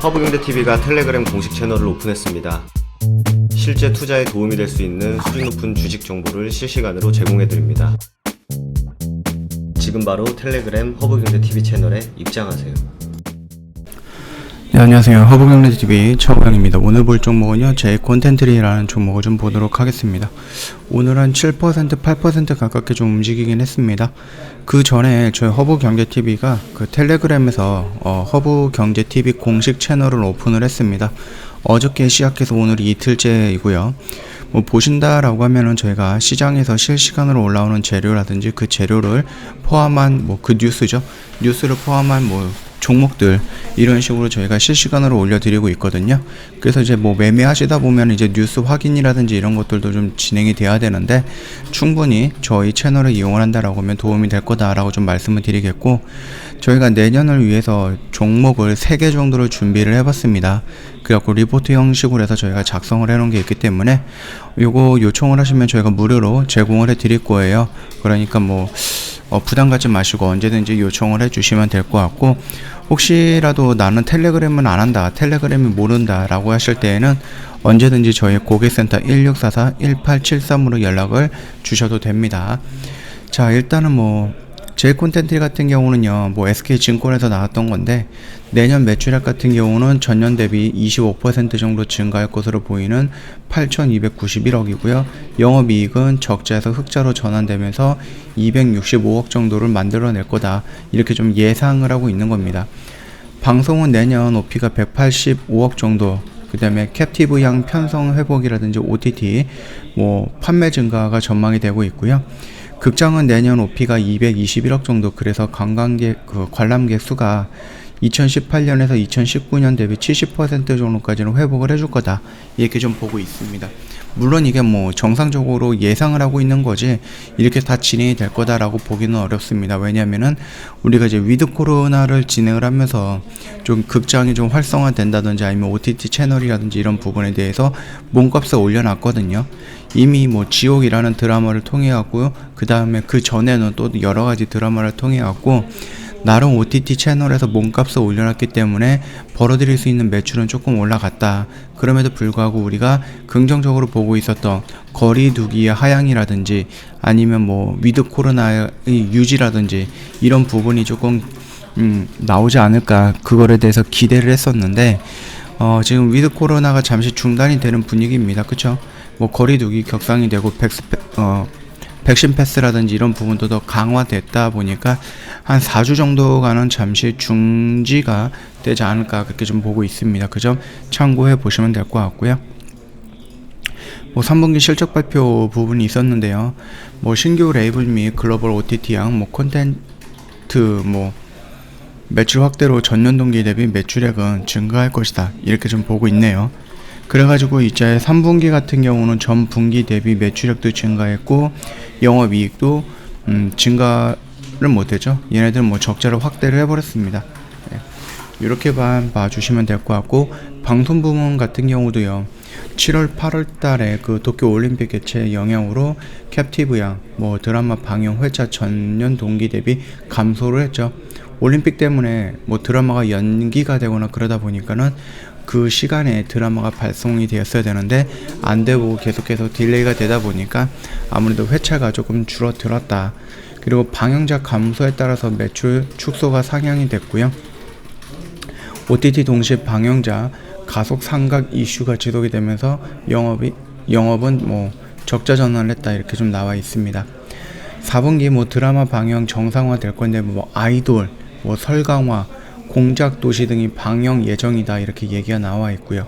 허브경제TV가 텔레그램 공식 채널을 오픈했습니다. 실제 투자에 도움이 될 수 있는 수준 높은 주식 정보를 실시간으로 제공해드립니다. 지금 바로 텔레그램 허브경제TV 채널에 입장하세요. 네, 안녕하세요. 허브경제TV 차우영입니다. 오늘 볼 종목은요, 제 콘텐트리라는 종목을 좀 보도록 하겠습니다. 오늘 한 7%, 8% 가깝게 좀 움직이긴 했습니다. 그 전에 저희 허브경제TV가 그 텔레그램에서 허브경제TV 공식 채널을 오픈을 했습니다. 어저께 시작해서 오늘이 이틀째이고요. 뭐 보신다라고 하면은 저희가 시장에서 실시간으로 올라오는 재료라든지 그 재료를 포함한 뭐 그 뉴스죠. 뉴스를 포함한 뭐 종목들 이런 식으로 저희가 실시간으로 올려드리고 있거든요. 그래서 이제 뭐 매매하시다 보면 이제 뉴스 확인이라든지 이런 것들도 좀 진행이 돼야 되는데 충분히 저희 채널을 이용을 한다라고 하면 도움이 될 거다라고 좀 말씀을 드리겠고, 저희가 내년을 위해서 종목을 3개 정도를 준비를 해봤습니다. 그래갖고 리포트 형식으로 해서 저희가 작성을 해놓은 게 있기 때문에 요거 요청을 하시면 저희가 무료로 제공을 해드릴 거예요. 그러니까 뭐 부담 갖지 마시고 언제든지 요청을 해주시면 될 것 같고, 혹시라도 나는 텔레그램은 안 한다, 텔레그램이 모른다 라고 하실 때에는 언제든지 저희 고객센터 1644-1873으로 연락을 주셔도 됩니다. 자, 일단은 뭐 제 콘텐트 같은 경우는요, 뭐 SK증권에서 나왔던 건데, 내년 매출액 같은 경우는 전년 대비 25% 정도 증가할 것으로 보이는 8,291억이고요. 영업이익은 적자에서 흑자로 전환되면서 265억 정도를 만들어낼 거다, 이렇게 좀 예상을 하고 있는 겁니다. 방송은 내년 OP가 185억 정도, 그 다음에 캡티브향 편성 회복이라든지 OTT 뭐 판매 증가가 전망이 되고 있고요. 극장은 내년 OP가 221억 정도, 그래서 관광객, 관람객 수가 2018년에서 2019년 대비 70% 정도까지는 회복을 해줄 거다, 이렇게 좀 보고 있습니다. 물론 이게 뭐 정상적으로 예상을 하고 있는 거지 이렇게 다 진행이 될 거다라고 보기는 어렵습니다. 왜냐면은 우리가 이제 위드 코로나를 진행을 하면서 좀 극장이 좀 활성화된다든지 아니면 OTT 채널이라든지 이런 부분에 대해서 몸값을 올려놨거든요. 이미 뭐 지옥이라는 드라마를 통해 갖고요, 그 다음에 그 전에는 또 여러 가지 드라마를 통해 갖고 나름 OTT 채널에서 몸값을 올려놨기 때문에 벌어들일 수 있는 매출은 조금 올라갔다. 그럼에도 불구하고 우리가 긍정적으로 보고 있었던 거리두기의 하향이라든지 아니면 뭐 위드 코로나의 유지라든지 이런 부분이 조금 나오지 않을까, 그거에 대해서 기대를 했었는데 지금 위드 코로나가 잠시 중단이 되는 분위기입니다. 그쵸? 뭐 거리두기 격상이 되고 백신 패스라든지 이런 부분도 더 강화됐다 보니까 한 4주 정도가는 잠시 중지가 되지 않을까, 그렇게 좀 보고 있습니다. 그 점 참고해 보시면 될 것 같고요. 뭐 3분기 실적 발표 부분이 있었는데요. 뭐 신규 레이블 및 글로벌 OTT향 뭐 콘텐트 뭐 매출 확대로 전년 동기 대비 매출액은 증가할 것이다, 이렇게 좀 보고 있네요. 그래가지고 이제 3분기 같은 경우는 전 분기 대비 매출액도 증가했고 영업이익도 증가를 못했죠. 얘네들은 뭐 적자를 확대를 해버렸습니다. 네. 이렇게만 봐주시면 될 것 같고, 방송 부문 같은 경우도요, 7월 8월 달에 그 도쿄 올림픽 개최 영향으로 캡티브향 뭐 드라마 방영 회차 전년 동기 대비 감소를 했죠. 올림픽 때문에 뭐 드라마가 연기가 되거나 그러다 보니까는 그 시간에 드라마가 발송이 되었어야 되는데 안 되고 계속해서 딜레이가 되다 보니까 아무래도 회차가 조금 줄어들었다. 그리고 방영자 감소에 따라서 매출 축소가 상향이 됐고요. OTT 동시 방영자 가속 상각 이슈가 지속이 되면서 영업은 뭐 적자 전환을 했다, 이렇게 좀 나와 있습니다. 4분기 뭐 드라마 방영 정상화 될 건데 뭐 아이돌, 뭐 설강화, 공작 도시 등이 방영 예정이다, 이렇게 얘기가 나와 있고요.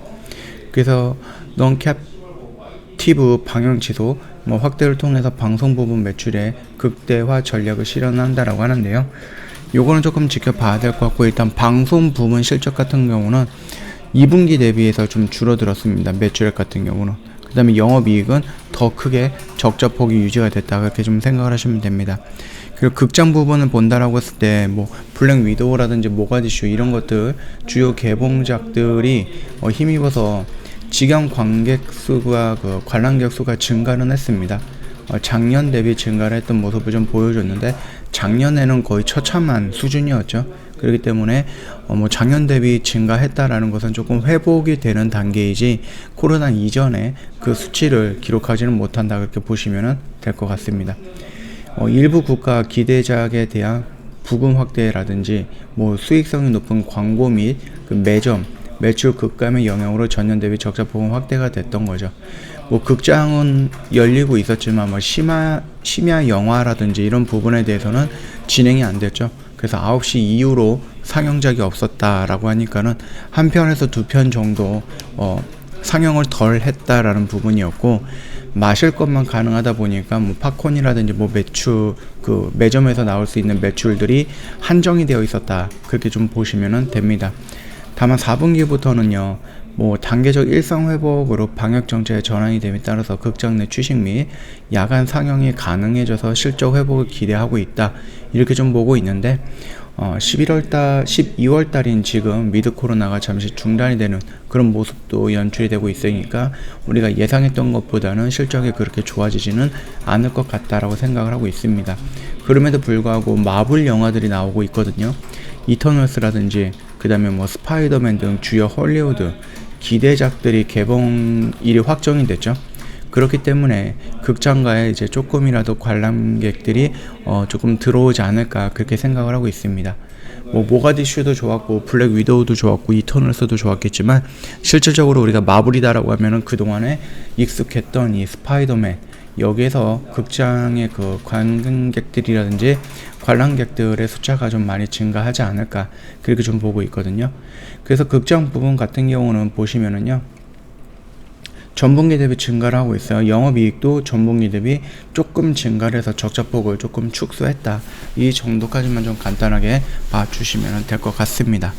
그래서 넌캡티브 방영 취소 뭐 확대를 통해서 방송 부분 매출의 극대화 전략을 실현한다라고 하는데요. 요거는 조금 지켜봐야 될 것 같고, 일단 방송 부문 실적 같은 경우는 2분기 대비해서 좀 줄어들었습니다. 매출액 같은 경우는. 그 다음에 영업이익은 더 크게 적자 폭이 유지가 됐다, 그렇게 좀 생각을 하시면 됩니다. 그리고 극장 부분을 본다라고 했을 때 뭐 블랙 위도우라든지 모가디슈 이런 것들 주요 개봉작들이 힘입어서 직영 관객 수가 관람객 수가 증가는 했습니다. 작년 대비 증가를 했던 모습을 좀 보여줬는데 작년에는 거의 처참한 수준이었죠. 그렇기 때문에 뭐 작년 대비 증가했다라는 것은 조금 회복이 되는 단계이지 코로나 이전에 그 수치를 기록하지는 못한다, 그렇게 보시면 될 것 같습니다. 일부 국가 기대작에 대한 부금 확대라든지 뭐 수익성이 높은 광고 및 그 매점 매출 급감의 영향으로 전년 대비 적자 부분 확대가 됐던 거죠. 뭐 극장은 열리고 있었지만 뭐 심야 영화라든지 이런 부분에 대해서는 진행이 안 됐죠. 그래서 9시 이후로 상영작이 없었다라고 하니까는 한 편에서 두 편 정도 상영을 덜 했다라는 부분이었고, 마실 것만 가능하다 보니까 뭐 팝콘이라든지 뭐 매출 그 매점에서 나올 수 있는 매출들이 한정이 되어 있었다, 그렇게 좀 보시면 됩니다. 다만 4분기부터는요 뭐 단계적 일상 회복으로 방역 정책의 전환이 됨에 따라서 극장 내 취식 및 야간 상영이 가능해져서 실적 회복을 기대하고 있다, 이렇게 좀 보고 있는데 12월 달인 지금 미드 코로나가 잠시 중단이 되는 그런 모습도 연출이 되고 있으니까 우리가 예상했던 것보다는 실적이 그렇게 좋아지지는 않을 것 같다라고 생각을 하고 있습니다. 그럼에도 불구하고 마블 영화들이 나오고 있거든요. 이터널스라든지 그 다음에 뭐 스파이더맨 등 주요 헐리우드 기대작들이 개봉일이 확정이 됐죠. 그렇기 때문에 극장가에 이제 조금이라도 관람객들이 조금 들어오지 않을까, 그렇게 생각을 하고 있습니다. 뭐 모가디슈도 좋았고 블랙 위도우도 좋았고 이터널스도 좋았겠지만 실질적으로 우리가 마블이다라고 하면은 그동안에 익숙했던 이 스파이더맨, 여기에서 극장의 그 관객들이라든지 관람객들의 숫자가 좀 많이 증가하지 않을까, 그렇게 좀 보고 있거든요. 그래서 극장 부분 같은 경우는 보시면은요 전분기 대비 증가를 하고 있어요. 영업이익도 전분기 대비 조금 증가를 해서 적자폭을 조금 축소했다, 이 정도까지만 좀 간단하게 봐주시면 될 것 같습니다.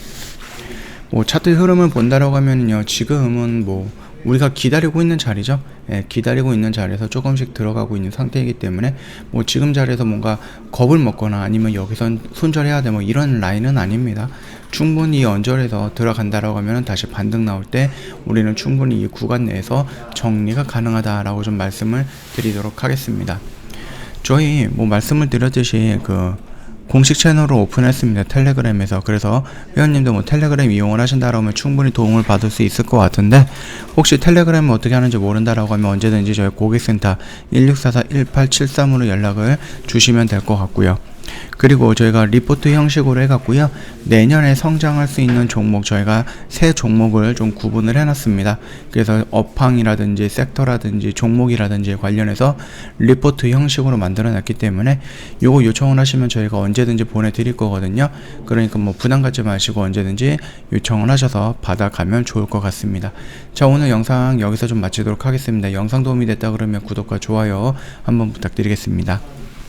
뭐 차트 흐름을 본다라고 하면요 지금은 뭐 우리가 기다리고 있는 자리죠. 기다리고 있는 자리에서 조금씩 들어가고 있는 상태이기 때문에 뭐 지금 자리에서 뭔가 겁을 먹거나 아니면 여기선 손절해야 돼 뭐 이런 라인은 아닙니다. 충분히 언저리에서 들어간다라고 하면 다시 반등 나올 때 우리는 충분히 이 구간 내에서 정리가 가능하다라고 좀 말씀을 드리도록 하겠습니다. 저희 뭐 말씀을 드렸듯이 그 공식 채널을 오픈했습니다. 텔레그램에서. 그래서 회원님도 뭐 텔레그램 이용을 하신다라고 하면 충분히 도움을 받을 수 있을 것 같은데, 혹시 텔레그램을 어떻게 하는지 모른다라고 하면 언제든지 저희 고객센터 1644-1873으로 연락을 주시면 될 것 같고요. 그리고 저희가 리포트 형식으로 해갖고요 내년에 성장할 수 있는 종목, 저희가 세 종목을 좀 구분을 해놨습니다. 그래서 업황이라든지 섹터라든지 종목이라든지 관련해서 리포트 형식으로 만들어놨기 때문에 요거 요청을 하시면 저희가 언제든지 보내드릴 거거든요. 그러니까 뭐 부담 갖지 마시고 언제든지 요청을 하셔서 받아가면 좋을 것 같습니다. 자, 오늘 영상 여기서 좀 마치도록 하겠습니다. 영상 도움이 됐다 그러면 구독과 좋아요 한번 부탁드리겠습니다.